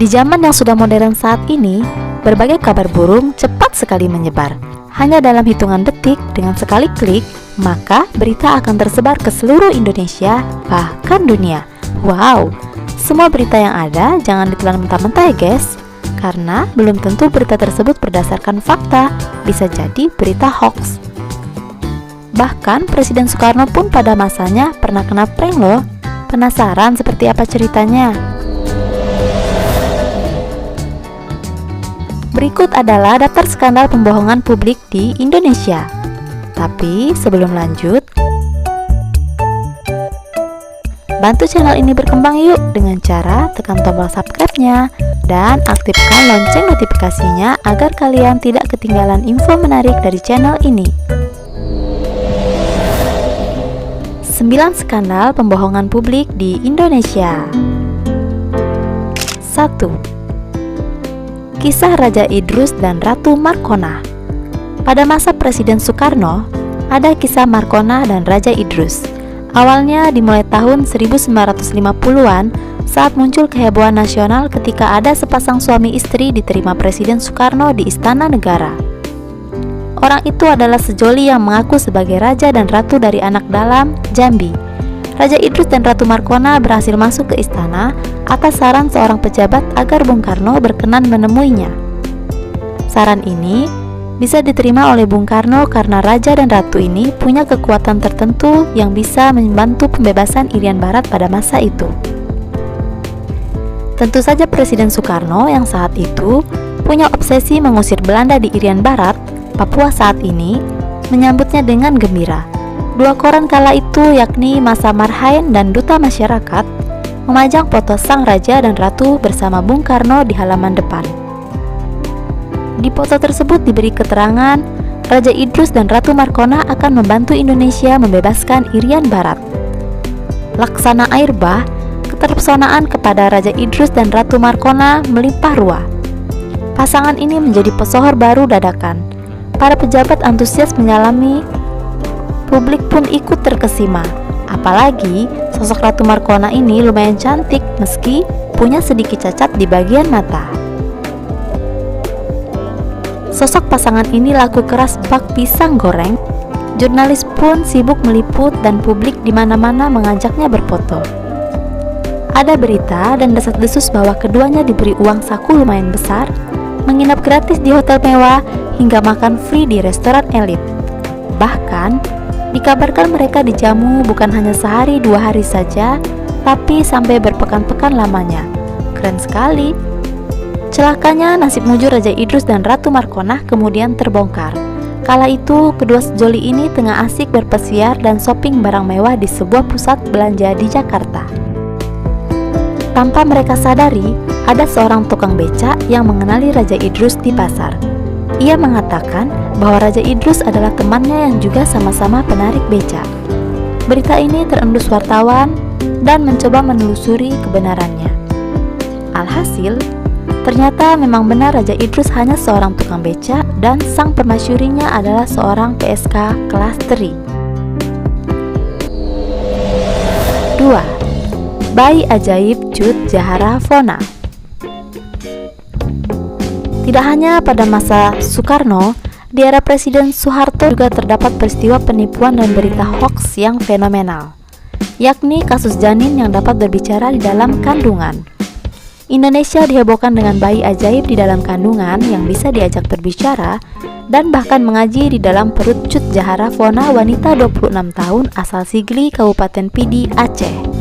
Di zaman yang sudah modern saat ini, berbagai kabar burung cepat sekali menyebar. Hanya dalam hitungan detik, dengan sekali klik, maka berita akan tersebar ke seluruh Indonesia, bahkan dunia. Wow, semua berita yang ada jangan ditelan mentah-mentah ya guys, karena belum tentu berita tersebut berdasarkan fakta, bisa jadi berita hoax. Bahkan Presiden Soekarno pun pada masanya pernah kena prank loh. Penasaran seperti apa ceritanya? Berikut adalah daftar skandal pembohongan publik di Indonesia. Tapi sebelum lanjut, bantu channel ini berkembang yuk dengan cara tekan tombol subscribe-nya dan aktifkan lonceng notifikasinya agar kalian tidak ketinggalan info menarik dari channel ini. 9 skandal pembohongan publik di Indonesia. 1. Kisah Raja Idrus dan Ratu Markona. Pada masa Presiden Soekarno, ada kisah Markona dan Raja Idrus. Awalnya dimulai tahun 1950-an saat muncul kehebohan nasional ketika ada sepasang suami istri diterima Presiden Soekarno di Istana Negara. Orang itu adalah sejoli yang mengaku sebagai raja dan ratu dari anak dalam, Jambi. Raja Idrus dan Ratu Markona berhasil masuk ke istana atas saran seorang pejabat agar Bung Karno berkenan menemuinya. Saran ini bisa diterima oleh Bung Karno karena raja dan ratu ini punya kekuatan tertentu yang bisa membantu pembebasan Irian Barat pada masa itu. Tentu saja Presiden Soekarno yang saat itu punya obsesi mengusir Belanda di Irian Barat, Papua saat ini, menyambutnya dengan gembira. Dua koran kala itu yakni Masa Marhaen dan Duta Masyarakat memajang foto sang raja dan ratu bersama Bung Karno di halaman depan. Di foto tersebut diberi keterangan Raja Idrus dan Ratu Markona akan membantu Indonesia membebaskan Irian Barat. Laksana air bah, keterpesonaan kepada Raja Idrus dan Ratu Markona melimpah ruah. Pasangan ini menjadi pesohor baru dadakan. Para pejabat antusias menyalami, publik pun ikut terkesima. Apalagi sosok Ratu Markona ini lumayan cantik meski punya sedikit cacat di bagian mata. Sosok pasangan ini laku keras bak pisang goreng. Jurnalis pun sibuk meliput dan publik di mana-mana mengajaknya berfoto. Ada berita dan desas-desus bahwa keduanya diberi uang saku lumayan besar, menginap gratis di hotel mewah, hingga makan free di restoran elit. Bahkan, dikabarkan mereka dijamu bukan hanya sehari dua hari saja, tapi sampai berpekan-pekan lamanya. Keren sekali. Celakanya nasib mujur Raja Idrus dan Ratu Markona kemudian terbongkar. Kala itu, kedua sejoli ini tengah asik berpesiar dan shopping barang mewah di sebuah pusat belanja di Jakarta. Tanpa mereka sadari, ada seorang tukang becak yang mengenali Raja Idrus di pasar. Ia mengatakan bahwa Raja Idrus adalah temannya yang juga sama-sama penarik becak. Berita ini terendus wartawan dan mencoba menelusuri kebenarannya. Alhasil, ternyata memang benar Raja Idrus hanya seorang tukang becak dan sang permasyurinya adalah seorang PSK kelas teri. 2. Bayi ajaib Cut Zahara Fona. Tidak hanya pada masa Soekarno, di era Presiden Soeharto juga terdapat peristiwa penipuan dan berita hoax yang fenomenal, yakni kasus janin yang dapat berbicara di dalam kandungan. Indonesia dihebohkan dengan bayi ajaib di dalam kandungan yang bisa diajak berbicara dan bahkan mengaji di dalam perut Cut Zahara Fona, wanita 26 tahun asal Sigli, Kabupaten Pidi, Aceh.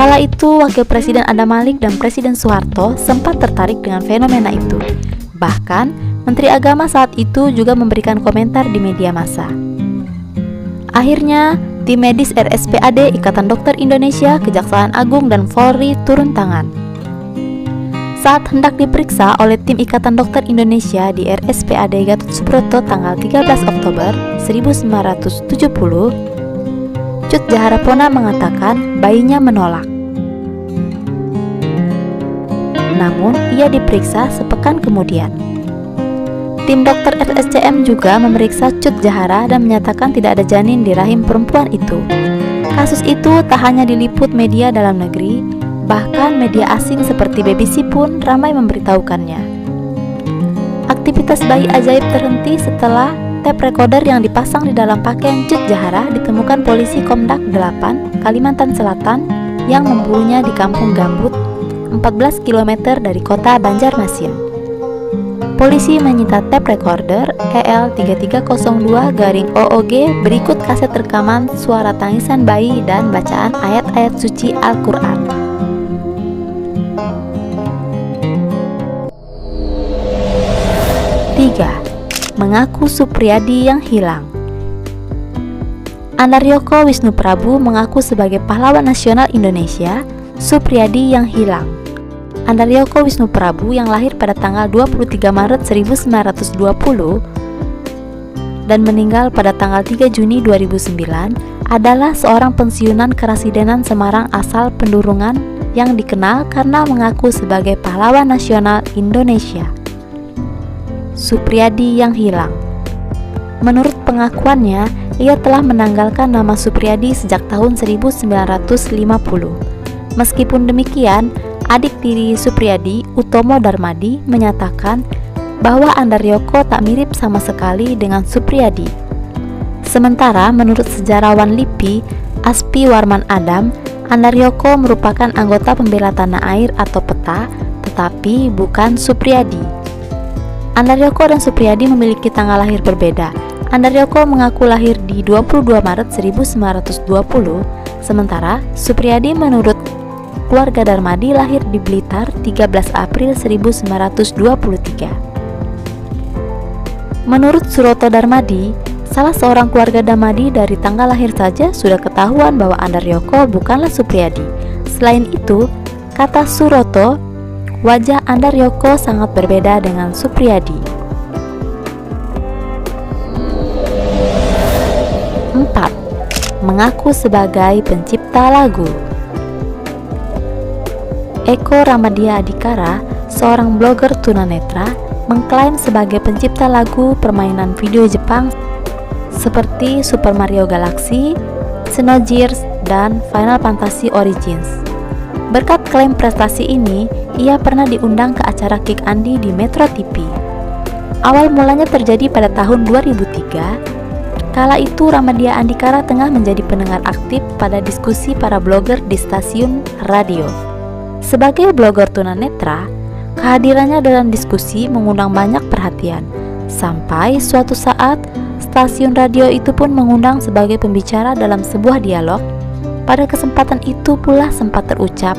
Kala itu, Wakil Presiden Adam Malik dan Presiden Soeharto sempat tertarik dengan fenomena itu. Bahkan, Menteri Agama saat itu juga memberikan komentar di media massa. Akhirnya, tim medis RSPAD Ikatan Dokter Indonesia, Kejaksaan Agung, dan Polri turun tangan. Saat hendak diperiksa oleh tim Ikatan Dokter Indonesia di RSPAD Gatot Subroto tanggal 13 Oktober 1970, Cut Zahara Fona mengatakan bayinya menolak. Namun, ia diperiksa sepekan kemudian. Tim dokter RSCM juga memeriksa Cut Zahara dan menyatakan tidak ada janin di rahim perempuan itu. Kasus itu tak hanya diliput media dalam negeri, Bahkan media asing seperti BBC pun ramai memberitahukannya. Aktivitas bayi ajaib terhenti setelah tape recorder yang dipasang di dalam pakaian Cut Jahara ditemukan polisi Komdak 8 Kalimantan Selatan yang memburunya di Kampung Gambut, 14 km dari kota Banjarmasin. Polisi menyita tape recorder EL3302-OOG berikut kaset rekaman suara tangisan bayi dan bacaan ayat-ayat suci Al-Quran. Mengaku Supriyadi yang hilang. Andaryoko Wisnu Prabu mengaku sebagai pahlawan nasional Indonesia, Supriyadi yang hilang. Andaryoko Wisnu Prabu yang lahir pada tanggal 23 Maret 1920 dan meninggal pada tanggal 3 Juni 2009 adalah seorang pensiunan Kerasidenan Semarang asal Pendurungan yang dikenal karena mengaku sebagai pahlawan nasional Indonesia. Supriyadi yang hilang. Menurut pengakuannya, ia telah menanggalkan nama Supriyadi sejak tahun 1950. Meskipun demikian, adik tiri Supriyadi, Utomo Darmadi, menyatakan bahwa Andaryoko tak mirip sama sekali dengan Supriyadi. Sementara menurut sejarawan LIPI, Aspi Warman Adam, Andaryoko merupakan anggota pembela tanah air atau PETA, tetapi bukan Supriyadi. Andaryoko dan Supriyadi memiliki tanggal lahir berbeda. Andaryoko mengaku lahir di 22 Maret 1920, sementara Supriyadi menurut keluarga Darmadi lahir di Blitar 13 April 1923. Menurut Suroto Darmadi, salah seorang keluarga Darmadi dari tanggal lahir saja sudah ketahuan bahwa Andaryoko bukanlah Supriyadi. Selain itu, kata Suroto, wajah Andaryoko sangat berbeda dengan Supriyadi. 4. Mengaku sebagai pencipta lagu. Eko Ramadia Adhikara, seorang blogger tunanetra, mengklaim sebagai pencipta lagu permainan video Jepang seperti Super Mario Galaxy, Xenogears, dan Final Fantasy Origins. Berkat klaim prestasi ini, ia pernah diundang ke acara Kick Andi di Metro TV. Awal mulanya terjadi pada tahun 2003. Kala itu Ramadia Andikara tengah menjadi pendengar aktif pada diskusi para blogger di stasiun radio. Sebagai blogger tunanetra, kehadirannya dalam diskusi mengundang banyak perhatian. Sampai suatu saat, stasiun radio itu pun mengundang sebagai pembicara dalam sebuah dialog. Pada kesempatan itu pula sempat terucap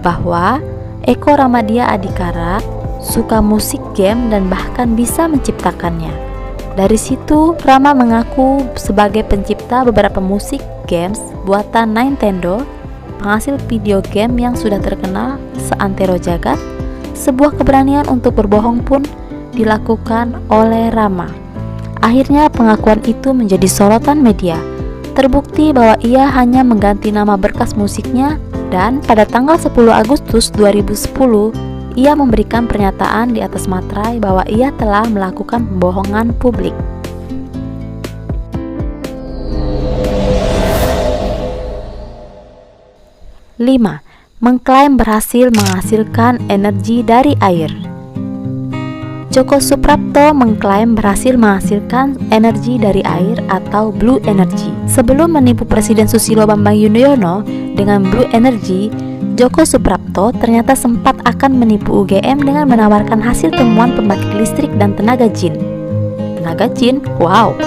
bahwa Eko Ramadia Adhikara suka musik game dan bahkan bisa menciptakannya. Dari situ, Rama mengaku sebagai pencipta beberapa musik games buatan Nintendo, penghasil video game yang sudah terkenal seantero jagat. Sebuah keberanian untuk berbohong pun dilakukan oleh Rama. Akhirnya pengakuan itu menjadi sorotan media. Terbukti bahwa ia hanya mengganti nama berkas musiknya dan pada tanggal 10 Agustus 2010 ia memberikan pernyataan di atas materai bahwa ia telah melakukan pembohongan publik. Lima, mengklaim berhasil menghasilkan energi dari air. Djoko Suprapto mengklaim berhasil menghasilkan energi dari air atau Blue Energy. Sebelum menipu Presiden Susilo Bambang Yudhoyono dengan Blue Energy, Djoko Suprapto ternyata sempat akan menipu UGM dengan menawarkan hasil temuan pembangkit listrik dan tenaga jin. Tenaga jin? Wow!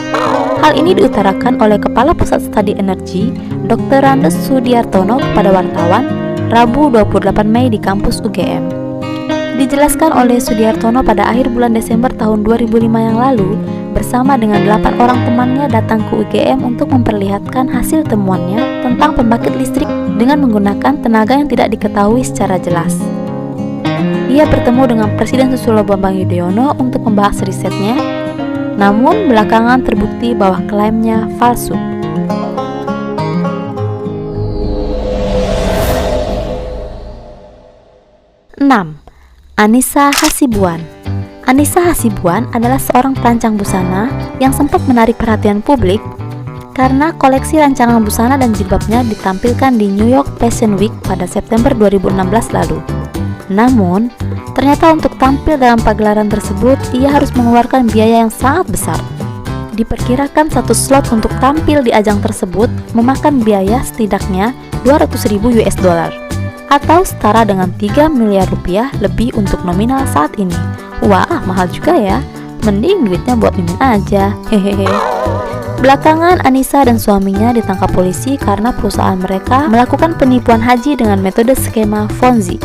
Hal ini diutarakan oleh Kepala Pusat Studi Energi, Dr. Randes Sudiartono kepada wartawan Rabu 28 Mei di kampus UGM. Dijelaskan oleh Sudiartono pada akhir bulan Desember tahun 2005 yang lalu, bersama dengan 8 orang temannya datang ke UGM untuk memperlihatkan hasil temuannya tentang pembangkit listrik dengan menggunakan tenaga yang tidak diketahui secara jelas. Ia bertemu dengan Presiden Susilo Bambang Yudhoyono untuk membahas risetnya, namun belakangan terbukti bahwa klaimnya palsu. 6. Anissa Hasibuan. Anissa Hasibuan adalah seorang perancang busana yang sempat menarik perhatian publik karena koleksi rancangan busana dan jilbabnya ditampilkan di New York Fashion Week pada September 2016 lalu. Namun, ternyata untuk tampil dalam pagelaran tersebut, ia harus mengeluarkan biaya yang sangat besar. Diperkirakan satu slot untuk tampil di ajang tersebut memakan biaya setidaknya 200.000 US dollar atau setara dengan 3 miliar rupiah lebih untuk nominal saat ini. Wah, mahal juga ya. Mending duitnya buat mimin aja. Hehehe. Belakangan Anissa dan suaminya ditangkap polisi karena perusahaan mereka melakukan penipuan haji dengan metode skema Ponzi.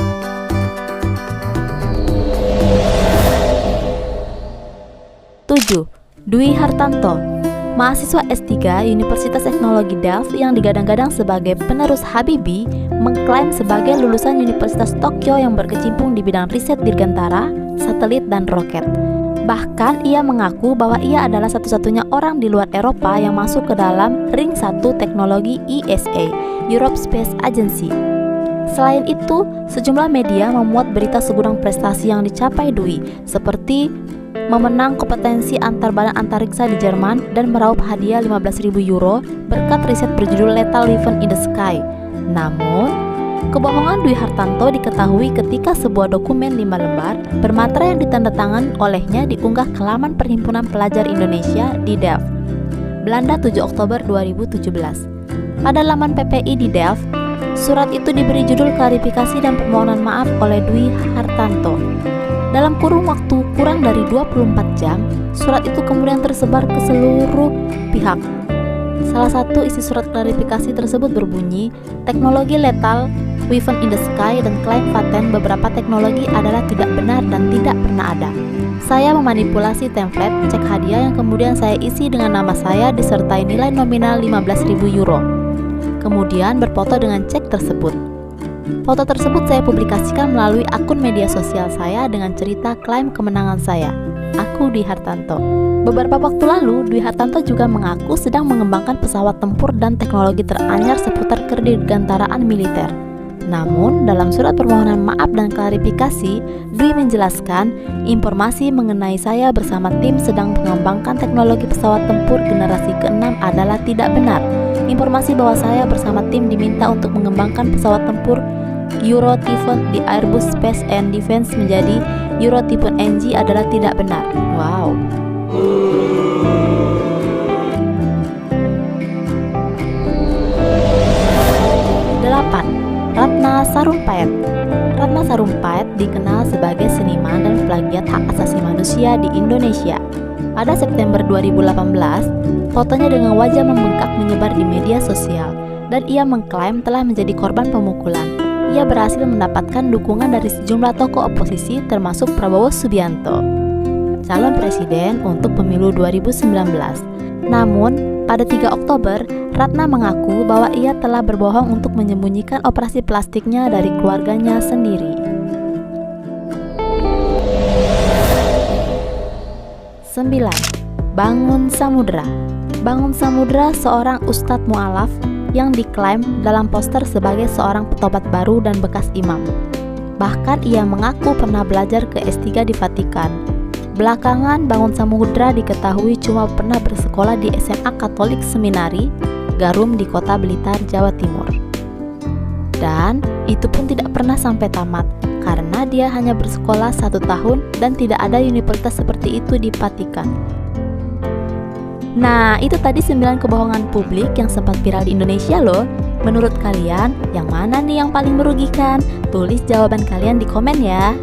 Dwi Hartanto, mahasiswa S3 Universitas Teknologi Delft yang digadang-gadang sebagai penerus Habibie, mengklaim sebagai lulusan Universitas Tokyo yang berkecimpung di bidang riset dirgantara, satelit, dan roket. Bahkan ia mengaku bahwa ia adalah satu-satunya orang di luar Eropa yang masuk ke dalam ring 1 teknologi ESA, Europe Space Agency. Selain itu, sejumlah media memuat berita segudang prestasi yang dicapai Dwi, seperti memenang kompetensi antar badan antariksa di Jerman dan meraup hadiah 15.000 euro berkat riset berjudul Lethal Weapon in the Sky. Namun, kebohongan Dwi Hartanto diketahui ketika sebuah dokumen 5 lembar bermaterai yang ditandatangan olehnya diunggah ke laman Perhimpunan Pelajar Indonesia di Delft, Belanda 7 Oktober 2017. Pada laman PPI di Delft, surat itu diberi judul klarifikasi dan permohonan maaf oleh Dwi Hartanto. Dalam kurun waktu kurang dari 24 jam, surat itu kemudian tersebar ke seluruh pihak. Salah satu isi surat klarifikasi tersebut berbunyi, teknologi lethal weapon in the sky dan klaim paten beberapa teknologi adalah tidak benar dan tidak pernah ada. Saya memanipulasi template cek hadiah yang kemudian saya isi dengan nama saya disertai nilai nominal 15.000 euro. Kemudian berfoto dengan cek tersebut. Foto tersebut saya publikasikan melalui akun media sosial saya dengan cerita klaim kemenangan saya. Aku Dwi Hartanto. Beberapa waktu lalu, Dwi Hartanto juga mengaku sedang mengembangkan pesawat tempur dan teknologi teranyar seputar kedirgantaraan militer. Namun, dalam surat permohonan maaf dan klarifikasi, Dwi menjelaskan informasi mengenai saya bersama tim sedang mengembangkan teknologi pesawat tempur generasi ke-6 adalah tidak benar. Informasi bahwa saya bersama tim diminta untuk mengembangkan pesawat tempur Euro Typhoon di Airbus Space and Defense menjadi Euro Typhoon NG adalah tidak benar. Wow. Ratna Sarumpait. Ratna Sarumpait dikenal sebagai seniman dan plagiat hak asasi manusia di Indonesia. Pada September 2018, fotonya dengan wajah membengkak menyebar di media sosial dan ia mengklaim telah menjadi korban pemukulan. Ia berhasil mendapatkan dukungan dari sejumlah tokoh oposisi termasuk Prabowo Subianto, calon presiden untuk pemilu 2019. Namun, pada 3 Oktober, Ratna mengaku bahwa ia telah berbohong untuk menyembunyikan operasi plastiknya dari keluarganya sendiri. 9. Bangun Samudra. Bangun Samudra seorang ustadz mu'alaf yang diklaim dalam poster sebagai seorang petobat baru dan bekas imam. Bahkan ia mengaku pernah belajar ke S3 di Vatikan. Belakangan Bangun Samudra diketahui cuma pernah bersekolah di SMA Katolik Seminari Garum di Kota Blitar, Jawa Timur. Dan itu pun tidak pernah sampai tamat karena dia hanya bersekolah 1 tahun dan tidak ada universitas seperti itu di Vatikan. Nah, itu tadi 9 kebohongan publik yang sempat viral di Indonesia loh. Menurut kalian, yang mana nih yang paling merugikan? Tulis jawaban kalian di komen ya.